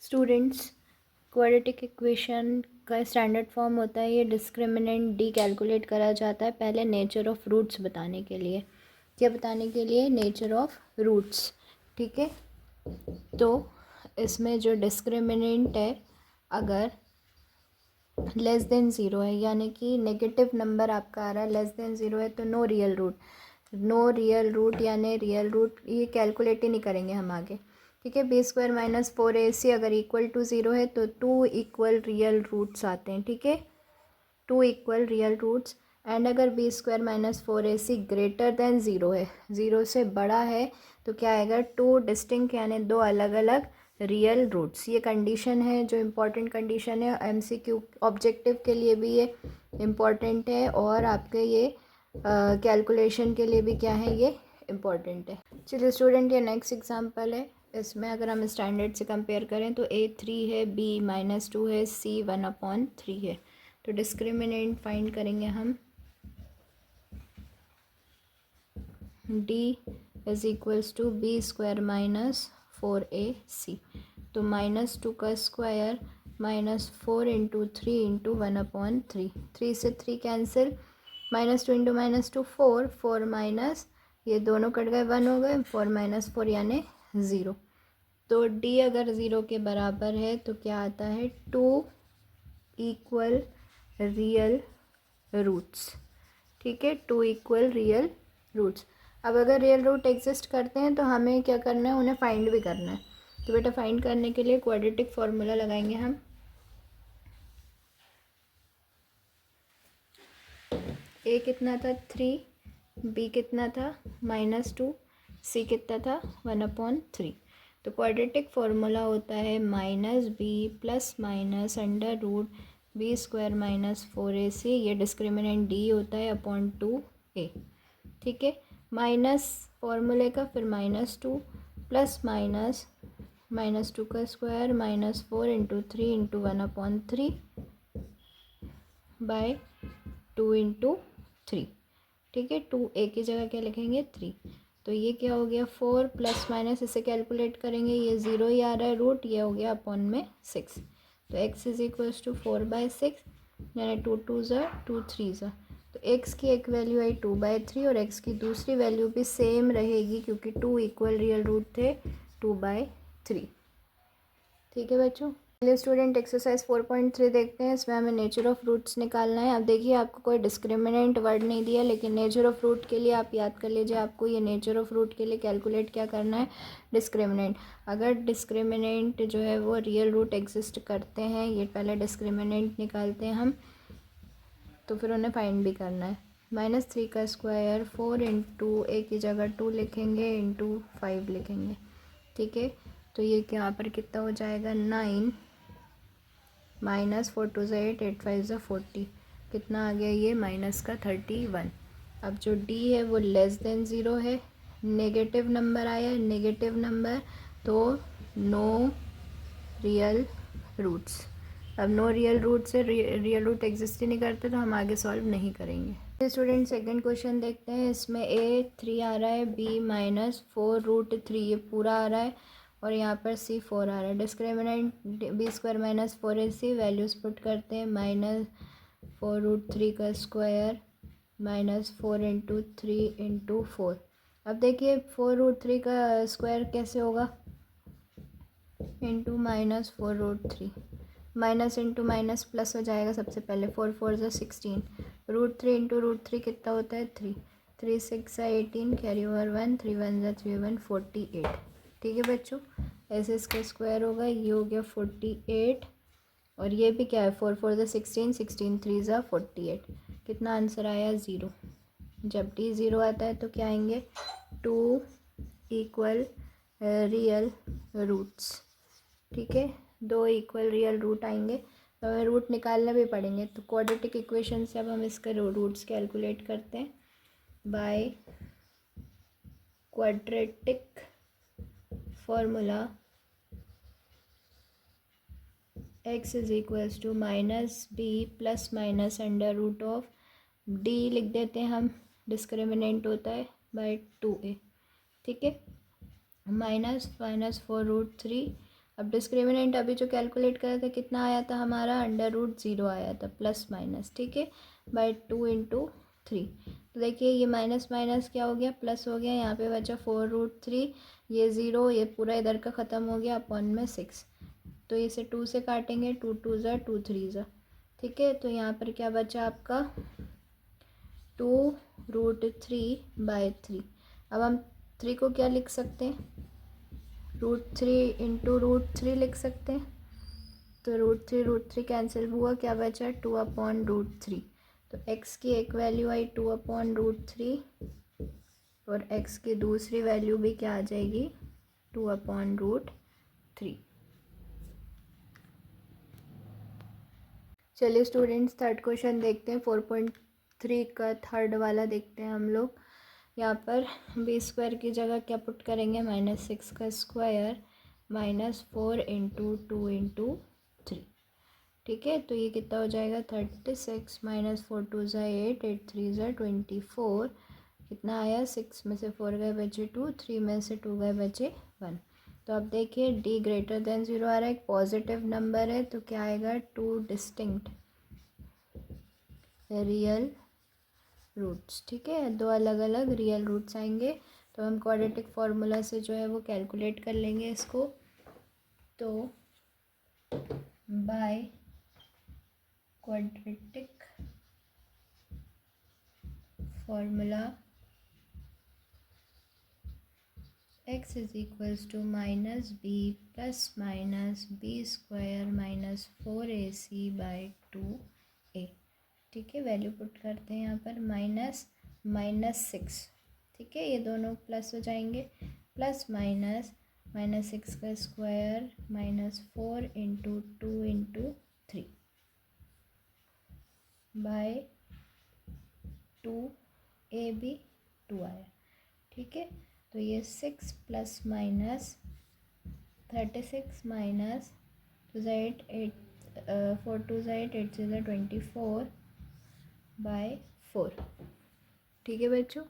Students, quadratic equation का standard form होता है ये डिस्क्रिमिनेंट डी कैलकुलेट करा जाता है पहले नेचर ऑफ रूट्स बताने के लिए। क्या बताने के लिए? Nature of roots. ठीक है, तो इसमें जो डिस्क्रिमिनेंट है अगर लेस देन ज़ीरो है, यानी कि नेगेटिव नंबर आपका आ रहा है, लेस देन ज़ीरो है, तो no real root. No real root यानी रियल रूट ये कैलकुलेट ही नहीं करेंगे हम आगे। ठीक है, b² - 4ac अगर इक्वल टू ज़ीरो है तो 2 इक्वल रियल रूट्स आते हैं। ठीक है, 2 इक्वल रियल रूट्स। एंड अगर b² - 4ac greater than zero है, ज़ीरो से बड़ा है, तो क्या आएगा? 2 डिस्टिंक्ट यानी दो अलग अलग रियल रूट्स। ये कंडीशन है जो इम्पोर्टेंट कंडीशन है, MCQ ऑब्जेक्टिव के लिए भी ये इम्पॉर्टेंट है और आपके ये कैलकुलेशन के लिए भी क्या है, ये इम्पॉर्टेंट है। चलिए स्टूडेंट, ये नेक्स्ट एग्जांपल है। इसमें अगर हम स्टैंडर्ड से कंपेयर करें तो a 3 है, b -2 है, c 1/3 है। तो डिस्क्रिमिनेंट फाइंड करेंगे हम। d is equals to b² - 4ac। तो -2 का स्क्वायर -4 × 3 × 1/3। 3 से 3 कैंसिल, -2 × -2 4, 4 माइनस ये दोनों कट गए, 1 हो गए, 4 - 4 यानी 0। तो d अगर ज़ीरो के बराबर है तो क्या आता है? 2 इक्वल रियल रूट्स। ठीक है, 2 इक्वल रियल रूट्स। अब अगर रियल रूट एग्जिस्ट करते हैं तो हमें क्या करना है? उन्हें फाइंड भी करना है। तो बेटा फाइंड करने के लिए क्वाड्रेटिक फॉर्मूला लगाएंगे हम। a कितना था? 3, b कितना था? -2, c कितना था? 1/3। तो क्वाड्रेटिक फॉर्मूला होता है -b ± √b² - 4ac। ये डिस्क्रिमिनेंट d होता है अपॉन 2a। ठीक है, माइनस फॉर्मूले का, फिर -2 प्लस माइनस -2 का स्क्वायर -4 × 3 × 1/3 बाय 2 × 3। ठीक है, 2a की जगह क्या लिखेंगे? 3। तो ये क्या हो गया? 4 प्लस माइनस इसे कैलकुलेट करेंगे, ये 0 ही आ रहा है रूट, ये हो गया अपॉन में 6। तो x इज इक्वल्स टू 4/6 यानी 2 2 ज़ा 2 3 ज़ा। तो x की एक वैल्यू आई 2/3 और x की दूसरी वैल्यू भी सेम रहेगी क्योंकि 2 इक्वल रियल रूट थे 2/3। ठीक है बच्चों, चलिए स्टूडेंट एक्सरसाइज 4.3 देखते हैं। इसमें हमें नेचर ऑफ रूट्स निकालना है। अब देखिए, आपको कोई डिस्क्रिमिनेंट वर्ड नहीं दिया, लेकिन नेचर ऑफ रूट के लिए आप याद कर लीजिए, आपको ये नेचर ऑफ रूट के लिए कैलकुलेट क्या करना है? डिस्क्रिमिनेंट। अगर डिस्क्रिमिनेंट जो है वो रियल रूट एग्जिस्ट करते हैं, ये पहले डिस्क्रिमिनेंट निकालते हैं हम, तो फिर उन्हें फाइंड भी करना है। -3 का स्क्वायर 4 × a की जगह 2 लिखेंगे × 5 लिखेंगे। ठीक है, तो ये यहाँ पर कितना हो जाएगा? 9 -4 2 ज़ा 8, 8 5 ज़ा 40। कितना आ गया ये? -31। अब जो d है वो लेस देन ज़ीरो है, नेगेटिव नंबर आया, नेगेटिव नंबर, तो नो रियल रूट्स। अब नो रियल रूट से रियल रूट एग्जिस्ट ही नहीं करते, तो हम आगे सॉल्व नहीं करेंगे। स्टूडेंट सेकंड क्वेश्चन देखते हैं। इसमें a 3 आ रहा है, b -4√3 ये पूरा आ रहा है, और यहाँ पर c 4 आ रहा है। Discriminant b² - 4ac values put करते हैं। -4√3 का स्क्वायर -4 × 3 × 4। अब देखिए 4√3 का स्क्वायर कैसे होगा? Into -4√3, minus into minus plus हो जाएगा। सबसे पहले 4 4 ज़ा 16, √3 × √3 कितना होता है? 3, 3 6 ज़ा 18, कैरी ओवर 1, 3 1 ज़ा 3 1, 48। ठीक है बच्चों, ऐसे इसका स्क्वायर होगा, ये हो गया 48, और ये भी क्या है? 4 4 ज़ा 16, 16 3 ज़ा 48। कितना आंसर आया? 0। जब d 0 आता है तो क्या आएंगे? 2 इक्वल रियल रूट्स। ठीक है, 2 इक्वल रियल रूट आएंगे, तो हमें रूट निकालने भी पड़ेंगे। तो क्वाड्रेटिक इक्वेशन से अब हम इसके रूट्स कैलकुलेट करते हैं by quadratic formula. x is equals to -b ± √of d लिख देते हैं हम, डिस्क्रिमिनेंट होता है, बाय 2a। ठीक है, -4√3 अब डिस्क्रिमिनेंट अभी जो कैलकुलेट करा था कितना आया था हमारा, √0 आया था प्लस माइनस, ठीक है, बाय 2 × 3। तो देखिए ये माइनस माइनस क्या हो गया, प्लस हो गया, यहाँ पे बचा 4√3, ये 0, ये पूरा इधर का ख़त्म हो गया, अपॉन में 6। तो इसे 2 से काटेंगे, 2 2 ज़ा 2 3 ज़ा, ठीक है। तो यहाँ पर क्या बचा आपका 2√3/3। अब हम 3 को क्या लिख सकते हैं, √3 × √3 लिख सकते हैं। तो √3 कैंसिल हुआ, क्या बचा 2/√3। तो x की एक वैल्यू आई 2/√3 और x की दूसरी वैल्यू भी क्या आ जाएगी 2/√3। चलिए स्टूडेंट्स थर्ड क्वेश्चन देखते हैं। 4.3 का थर्ड वाला देखते हैं हम लोग। यहाँ पर b² की जगह क्या पुट करेंगे, -6 का स्क्वायर -4 × 2 × 3, ठीक है। तो ये कितना हो जाएगा 36 -4 2 ज़ा 8, 8 3 ज़ा 24, कितना आया 6 में से 4 गए बचे 2, 3 में से 2 गए बचे 1। तो अब देखिए d > 0 आ रहा है, एक पॉजिटिव नंबर है, तो क्या आएगा 2 डिस्टिंक्ट रियल रूट्स, ठीक है, 2 अलग अलग रियल रूट्स आएंगे। तो हम क्वाड्रेटिक फार्मूला से जो है वो कैलकुलेट कर लेंगे इसको। तो by quadratic formula x = -b + -b² - 4ac/2a, ठीक है। वैल्यू पुट करते हैं यहाँ पर -6, ठीक है, ये दोनों प्लस हो जाएंगे, प्लस -6 का स्क्वायर -4 × 2 × 3 बाय 2ab 2 आया, ठीक है। तो ये 6 + -36 माइनस 2 ज़ा 8, 4 2 ज़ा 8, 8 6 ज़ा 24/4, ठीक है बच्चों।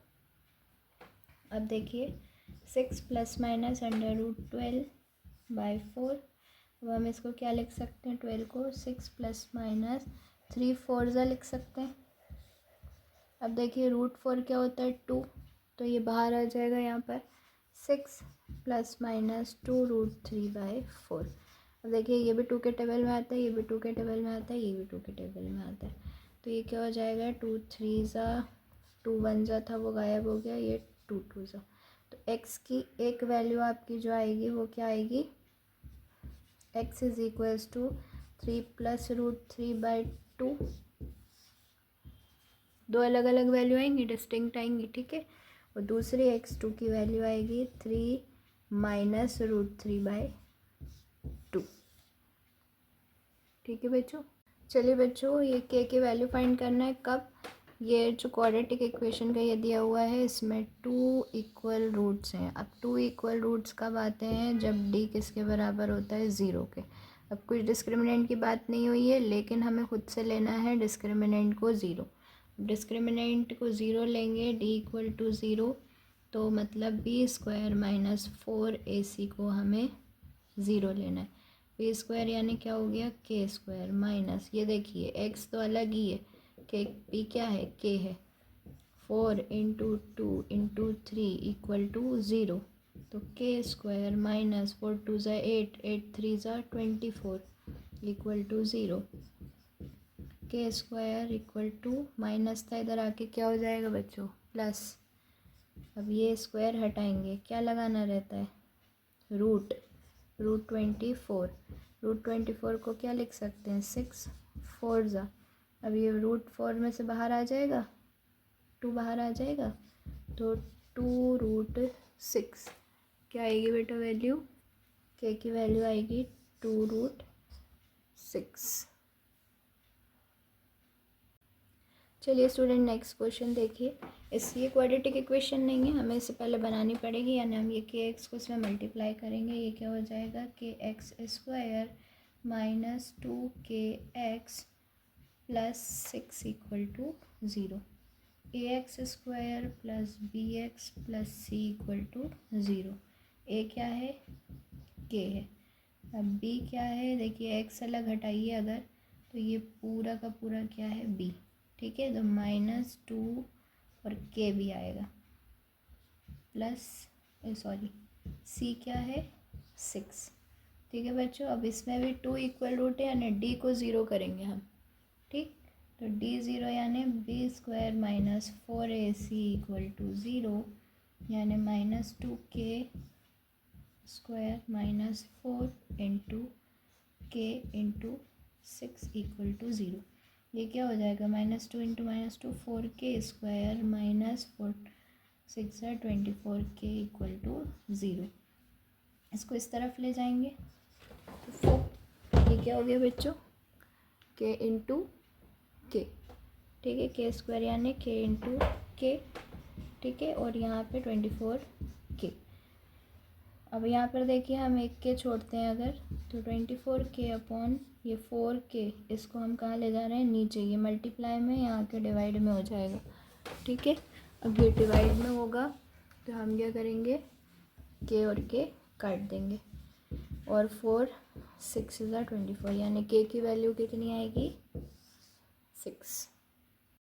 अब देखिए 6 ± √12/4। अब हम इसको क्या लिख सकते हैं, 12 को 6 ± 3 4 ज़ा लिख सकते हैं। अब देखिए √4 क्या होता है 2, तो ये बाहर आ जाएगा यहाँ पर 6 ± 2√3/4। अब देखिए ये भी 2 के टेबल में आता है, ये भी 2 के टेबल में आता है, ये भी 2 के टेबल में आता है। तो ये क्या हो जाएगा 2 3 ज़ा 2 1 ज़ा था वो गायब हो गया, ये 2 2 ज़ा। तो x की एक वैल्यू आपकी जो आएगी वो क्या आएगी, x = 3 + √3/2। दो अलग अलग वैल्यू आएंगी, डिस्टिंक्ट आएंगी, ठीक है। और दूसरी x2 की वैल्यू आएगी 3 - √3/2, ठीक है बच्चों। चलिए बच्चों ये k की वैल्यू फाइंड करना है, कब, ये जो क्वाड्रेटिक इक्वेशन का ये दिया हुआ है इसमें 2 इक्वल रूट्स हैं। अब 2 इक्वल रूट्स कब आते हैं, जब d किसके बराबर होता है 0 के। अब कुछ डिस्क्रिमिनेंट की बात नहीं हुई है, लेकिन हमें खुद से लेना है डिस्क्रिमिनेंट को 0। डिस्क्रिमिनेंट को 0 लेंगे, d = 0, तो मतलब b² - 4ac को हमें 0 लेना है। b² यानी क्या हो गया k² माइनस, ये देखिए x तो अलग ही है, k b क्या है k है, 4 × 2 × 3 = 0, तो k² - 4 2 ज़ा 8, 8 3 ज़ा 24 = 0। k² माइनस था, इधर आके क्या हो जाएगा बच्चों प्लस। अब ये स्क्वायर हटाएंगे, क्या लगाना रहता है √24। √24 को क्या लिख सकते हैं 6 4 ज़ा। अब ये √4 में से बाहर आ जाएगा, 2 बाहर आ जाएगा, तो 2√6 क्या आएगी बेटा वैल्यू, k की वैल्यू आएगी 2√6। चलिए स्टूडेंट नेक्स्ट क्वेश्चन देखिए। ये क्वाड्रेटिक इक्वेशन नहीं है, हमें इससे पहले बनानी पड़ेगी, यानी हम ये kx को इसमें मल्टीप्लाई करेंगे। ये क्या हो जाएगा kx² - 2kx + 6 = 0, ax² + bx + c = 0। a क्या है k है, अब बी क्या है, देखिए एक्स अलग हटाइए अगर, तो ये पूरा का पूरा क्या है बी, ठीक है। तो -2 और के भी आएगा प्लस, सॉरी सी क्या है 6, ठीक है बच्चों। अब इसमें भी 2 इक्वल रूट है यानी डी को ज़ीरो करेंगे हम, ठीक। तो डी ज़ीरो यानी B square -4ac equal to zero, यानी -2k square -4 into K into 6 equal to zero. ये क्या हो जाएगा, -2 इंटू -2 4k स्क्वायर -4 6 है 24k इक्वल टू ज़ीरो। इसको इस तरफ ले जाएंगे तो ये क्या हो गया बच्चों, k इंटू के, ठीक है, के स्क्वायर यानी k इंटू के, ठीक है। और यहाँ पे 24k। अब यहाँ पर देखिए हम एक के छोड़ते हैं अगर, तो 24k अपॉन ये 4k, इसको हम कहाँ ले जा रहे हैं नीचे, ये मल्टीप्लाई में यहाँ के डिवाइड में हो जाएगा, ठीक है। अब ये डिवाइड में होगा तो हम क्या करेंगे, के और के काट देंगे, और 4 6 × 24 यानी के की वैल्यू कितनी आएगी 6।